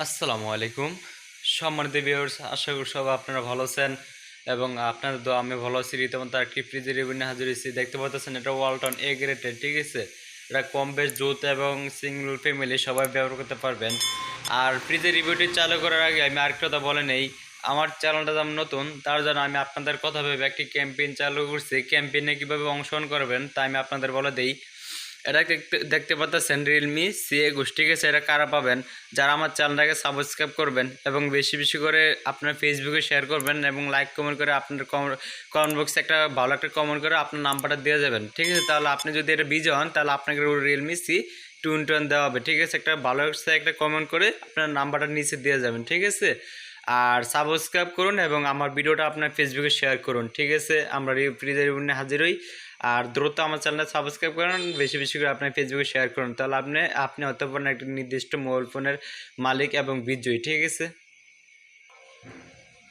আসসালামু আলাইকুম সম্মানিত ভিউয়ার্স, আশা করি সবাই আপনারা ভালো আছেন এবং আপনাদের দোয়া আমি ভালো আছি। রীতিমতো একটি ফ্রিজের রিভিউ নিয়ে হাজির হয়েছি। দেখতে পাচ্ছেন এটা ওয়ালটন এ গ্রেডের, ঠিক আছে। এটা কম বেশ যৌথ এবং সিঙ্গল ফ্যামিলি সবাই ব্যবহার করতে পারবেন। আর ফ্রিজের রিভিউটি চালু করার আগে আমি আরেকটা কথা বলে নেই, আমার চ্যানেলটা যেমন নতুন, তার জন্য আমি আপনাদের কথা ভেবে একটি ক্যাম্পেইন চালু করছি। ক্যাম্পেইনে কীভাবে অংশগ্রহণ করবেন তা আমি আপনাদের বলে দিই। এটা দেখতে পাচ্ছেন রিয়েলমি C21, ঠিক আছে। এটা কারা পাবেন? যারা আমার চ্যানেলটাকে সাবস্ক্রাইব করবেন এবং বেশি বেশি করে আপনার ফেসবুকে শেয়ার করবেন এবং লাইক কমেন্ট করে আপনার কমেন্ট বক্সে একটা ভালো একটা কমেন্ট করে আপনার নাম্বারটা দিয়ে যাবেন, ঠিক আছে। তাহলে আপনি যদি এটা বিজয় হন তাহলে আপনাকে রিয়েলমি C21 দেওয়া হবে, ঠিক আছে। একটা ভালো একটা কমেন্ট করে আপনার নাম্বারটা নিচে দিয়ে যাবেন, ঠিক আছে। আর সাবস্ক্রাইব করুন এবং আমার ভিডিওটা আপনার ফেসবুকে শেয়ার করুন, ঠিক আছে। আমরা ফ্রিজের রিভিউ হাজির হই। আর দ্রুত আমার চ্যানেলটা সাবস্ক্রাইব করুন, বেশি বেশি করে আপনার ফেসবুকে শেয়ার করুন, তাহলে আপনি হতে পারেন একটা নির্দিষ্ট মোবাইল ফোনের মালিক এবং বিজয়ী, ঠিক আছে।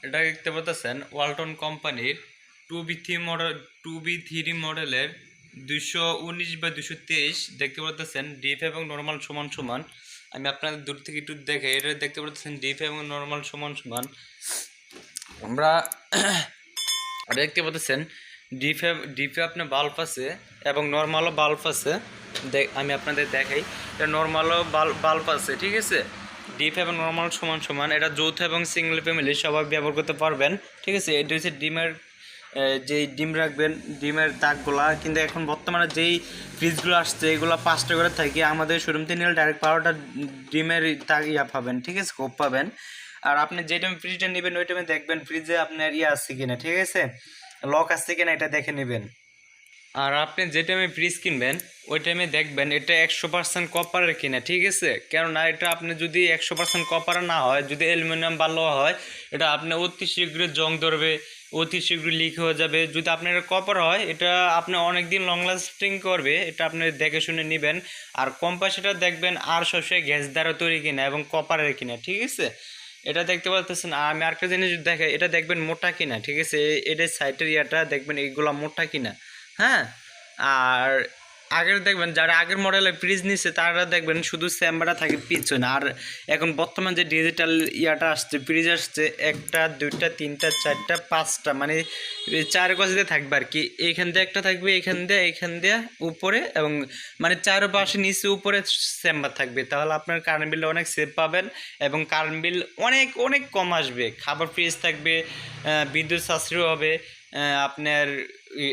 এটা দেখতে পাচ্ছেন ওয়ালটন কোম্পানির 2B3 মডেলের 219/223 দেখতে পাচ্ছেন। ডিপ এবং নর্মাল সমান সমান। আমি আপনাদের দূর থেকে একটু দেখে এটা দেখতে পাচ্ছেন ডিপ এবং নর্মাল সমান সমান। আমরা দেখতে পাচ্ছেন ডিপে আপনার বাল্ব আছে এবং নর্মালও বাল্ব আছে। আমি আপনাদের দেখাই, এটা নর্মালও বাল্ব আছে, ঠিক আছে। ডিপ এবং নর্মাল সমান সমান। এটা যৌথ এবং সিঙ্গেল ফ্যামিলি সবাই ব্যবহার করতে পারবেন, ঠিক আছে। এটা হচ্ছে ডিমের যেই ডিম রাখবেন, ডিমের তাকগুলা কিন্তু এখন বর্তমানে যেই ফ্রিজগুলো আসছে এগুলো 5টা করে থাকে। আমাদের শোরুম থেকে নিলে ডাইরেক্ট 12টা ডিমের তাক পাবেন, ঠিক আছে, কোপ পাবেন। আর আপনি যে টাইমে ফ্রিজটা নেবেন ওই টাইমে দেখবেন ফ্রিজে আপনার আছে কিনা, ঠিক আছে, লক আসছে কিনা এটা দেখে নেবেন। আর আপনি যে টাইমে ফ্রিজ কিনবেন ওই টাইমে দেখবেন এটা 100% কপারের কিনা, ঠিক আছে। কেননা এটা আপনি যদি 100% কপার না হয়, যদি অ্যালুমিনিয়াম বা লোহা হয়, এটা আপনি অতি শীঘ্রই জং ধরবে, অতি শীঘ্রই লিক হয়ে যাবে। যদি আপনার কপার হয় এটা আপনি অনেক দিন লং লাস্টিং করবে, এটা আপনি দেখে শুনে নেবেন। আর কম্পাসটা দেখবেন আর সবসময় গ্যাস দ্বারা তৈরি কিনা এবং কপারের কিনা, ঠিক আছে। এটা দেখতে পাচ্ছেন। আমি আরেকটা জিনিস দেখে এটা দেখবেন মোটা কিনা, ঠিক আছে। এটা সাইটের ইয়াটা দেখবেন এইগুলা মোটা কিনা, হ্যাঁ। আর আগের দেখবেন যারা আগের মডেলের ফ্রিজ নিচ্ছে তারা দেখবেন শুধু চেম্বারটা থাকে পিছনে। আর এখন বর্তমান যে ডিজিটাল ইয়াটা আসছে, ফ্রিজ আসছে, 1টা 2টা 3টা 4টা 5টা, মানে 4 গজে থাকবে আর কি। এইখান দিয়ে একটা থাকবে, এইখান দিয়ে উপরে, এবং মানে 4 পাশে নিচে উপরে চেম্বার থাকবে। তাহলে আপনার কারেন্ট বিলটা অনেক সেভ পাবেন এবং কারেন্ট বিল অনেক অনেক কম আসবে। খাবার ফ্রিজ থাকবে, বিদ্যুৎ সাশ্রয় হবে। আপনার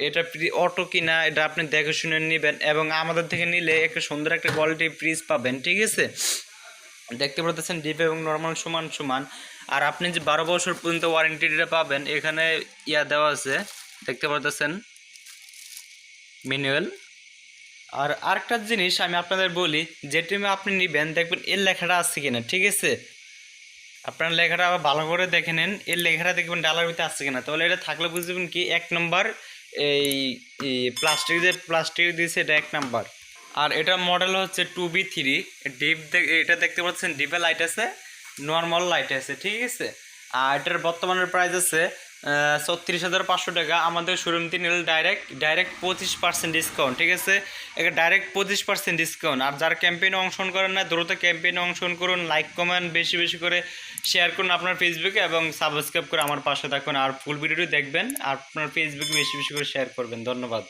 এটা অটো কিনা এটা আপনি দেখে শুনে নেবেন এবং আমাদের থেকে নিলে একটা সুন্দর একটা কোয়ালিটি ফ্রিজ পাবেন, ঠিক আছে। দেখতে পাচ্ছেন ডিপ এবং নর্মাল সমান সমান। আর আপনি যে 12 বছর পর্যন্ত ওয়ারেন্টিটা পাবেন, এখানে দেওয়া আছে, দেখতে পাচ্ছেন ম্যানুয়াল। আর আরেকটা জিনিস আমি আপনাদের বলি, যে টাইমে আপনি নেবেন দেখবেন এর লেখাটা আছে কিনা, ঠিক আছে। আপনার লেখাটা আবার ভালো করে দেখে নেন, এর লেখাটা দেখবেন ডালার ভিতরে আসছে কিনা। তাহলে এটা থাকলে বুঝবেন কি 1 নম্বর এই প্লাস্টিক দিয়েছে, এটা 1 নম্বর। আর এটা মডেল হচ্ছে 2B3 ডিপ। এটা দেখতে পাচ্ছেন ডিপে লাইট আছে, নর্মাল লাইট আছে, ঠিক আছে। আর এটার বর্তমানের প্রাইস আছে 36,500 টাকা। আমাদের শোরুম থেকে নিলে ডাইরেক্ট 25% ডিসকাউন্ট, ঠিক আছে। এটা ডাইরেক্ট 25% ডিসকাউন্ট। আর যারা ক্যাম্পেইনে অংশগ্রহণ করেন না, দ্রুত ক্যাম্পেইনে অংশগ্রহণ করুন, লাইক কমেন্ট বেশি বেশি করে শেয়ার করুন আপনার ফেসবুকে এবং সাবস্ক্রাইব করে আমার পাশে থাকুন। আর ফুল ভিডিওটি দেখবেন, আপনার ফেসবুকে বেশি বেশি করে শেয়ার করবেন। ধন্যবাদ।